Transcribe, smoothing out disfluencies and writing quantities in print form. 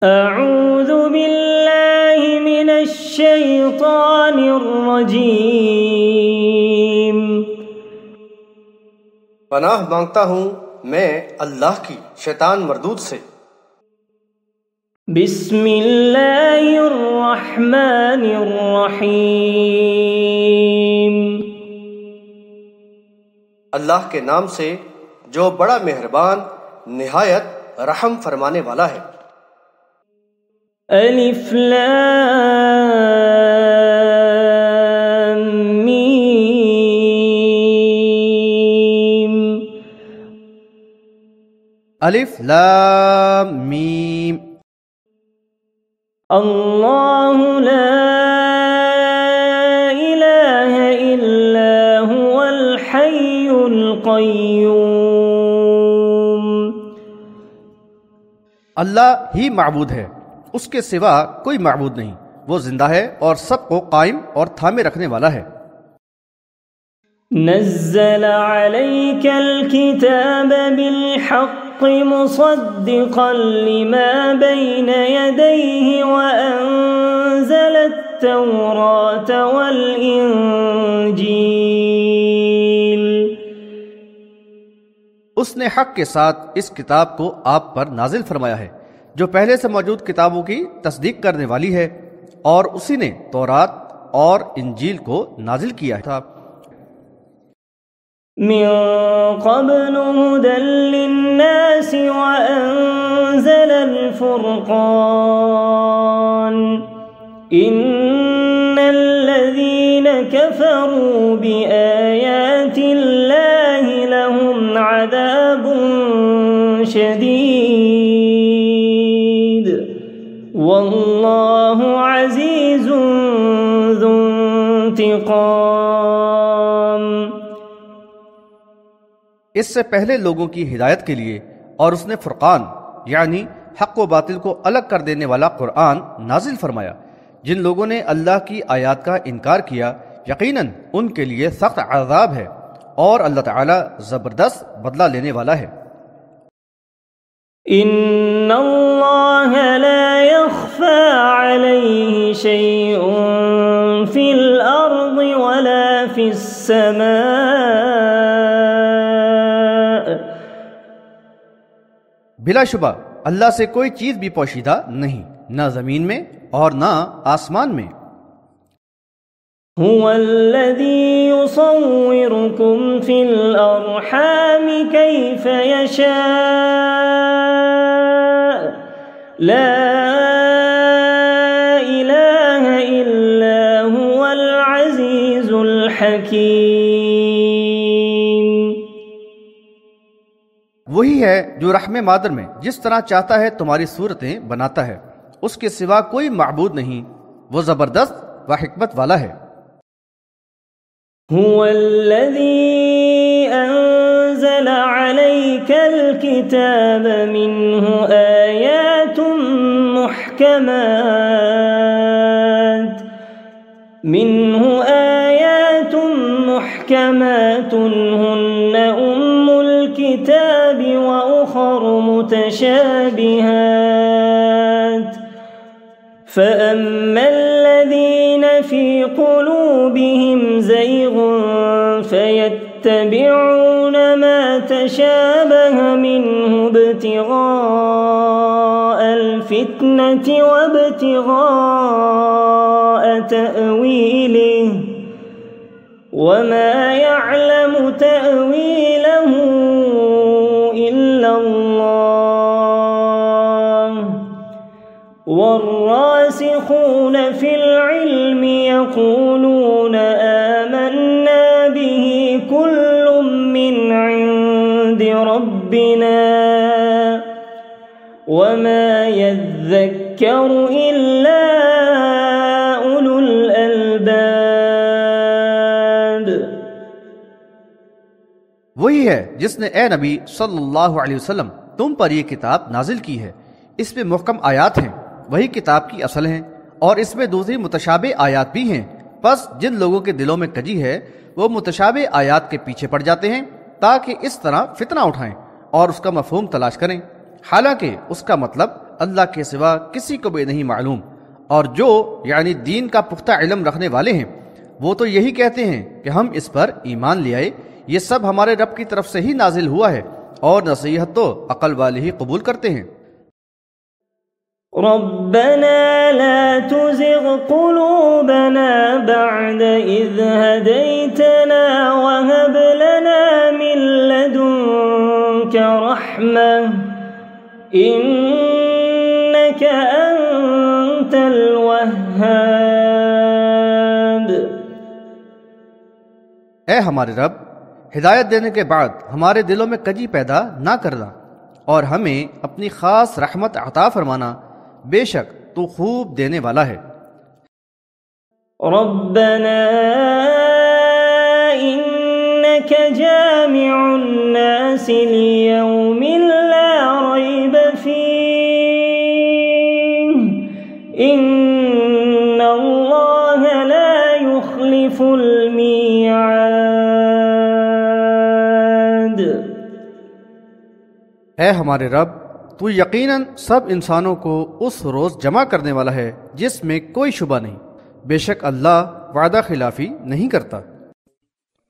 اعوذ باللہ من الشیطان الرجیم۔ پناہ مانگتا ہوں میں اللہ کی شیطان مردود سے۔ بسم اللہ الرحمن الرحیم۔ اللہ کے نام سے جو بڑا مہربان نہایت رحم فرمانے والا ہے۔ الف لام میم۔ الف لام میم۔ اللہ لا الہ الا هو الحی القیوم۔ اللہ ہی معبود ہے، اس کے سوا کوئی معبود نہیں، وہ زندہ ہے اور سب کو قائم اور تھامے رکھنے والا ہے۔ نزل عليك الكتاب بالحق مصدقا لما بين يديه وأنزل التوراة والإنجيل۔ اس نے حق کے ساتھ اس کتاب کو آپ پر نازل فرمایا ہے جو پہلے سے موجود کتابوں کی تصدیق کرنے والی ہے، اور اسی نے تورات اور انجیل کو نازل کیا تھا۔ من قبل هدى للناس وأنزل الفرقان إن الذين كفروا بآيات الله لهم عذاب شديد والله عزيز ذو انتقام۔ اس سے پہلے لوگوں کی ہدایت کے لیے اور اس نے فرقان یعنی حق و باطل کو الگ کر دینے والا قرآن نازل فرمایا۔ جن لوگوں نے اللہ کی آیات کا انکار کیا یقیناً ان کے لیے سخت عذاب ہے، اور اللہ تعالی زبردست بدلہ لینے والا ہے۔ ان اللہ لا يخفى عليه شيء في الارض ولا في السماء۔ بلا شبہ اللہ سے کوئی چیز بھی پوشیدہ نہیں، نہ زمین میں اور نہ آسمان میں۔ هو الذي يصوركم في الأرحام كيف يشاء لا إله إلا هو العزيز الحكيم۔ وہی ہے جو رحم مادر میں جس طرح چاہتا ہے تمہاری صورتیں بناتا ہے، اس کے سوا کوئی معبود نہیں، وہ زبردست و حکمت والا ہے۔ هو الذي أنزل عليك الكتاب منه آيات محكمات هن أم الكتاب وأخر متشابهات فأما الذين في قلوبهم زيغ فيتبعون ما تشابه منه ابتغاء الفتنة وابتغاء تأويله وما يعلم تأويله إلا الله والراسخون في العلم يقولون آمنا به كل من عند ربنا وما يذكر إلا أولو الألباب۔ وہی ہے جس نے اے نبی صلی اللہ علیہ وسلم تم پر یہ کتاب نازل کی ہے، اس میں محکم آیات ہیں، وہی کتاب کی اصل ہیں، اور اس میں دوسری متشابہ آیات بھی ہیں۔ پس جن لوگوں کے دلوں میں کجی ہے وہ متشابہ آیات کے پیچھے پڑ جاتے ہیں تاکہ اس طرح فتنہ اٹھائیں اور اس کا مفہوم تلاش کریں، حالانکہ اس کا مطلب اللہ کے سوا کسی کو بھی نہیں معلوم، اور جو یعنی دین کا پختہ علم رکھنے والے ہیں وہ تو یہی کہتے ہیں کہ ہم اس پر ایمان لے آئے، یہ سب ہمارے رب کی طرف سے ہی نازل ہوا ہے، اور نصیحت تو عقل والے ہی قبول کرتے ہیں۔ ربنا لا تزغ قلوبنا بعد إذ هديتنا وهب لنا من لدنك رحمة إنك أنت الوهاب۔ اے ہمارے رب، ہدایت دینے کے بعد ہمارے دلوں میں کجی پیدا نہ کرنا، اور ہمیں اپنی خاص رحمت عطا فرمانا، بے شک تو خوب دینے والا ہے۔ ربنا إنك جامع الناس ليوم لا ريب فيه إن الله لا يخلف الميعاد۔ اے ہمارے رب، تو یقیناً سب انسانوں کو اس روز جمع کرنے والا ہے جس میں کوئی شبہ نہیں، بے شک اللہ وعدہ خلافی نہیں کرتا۔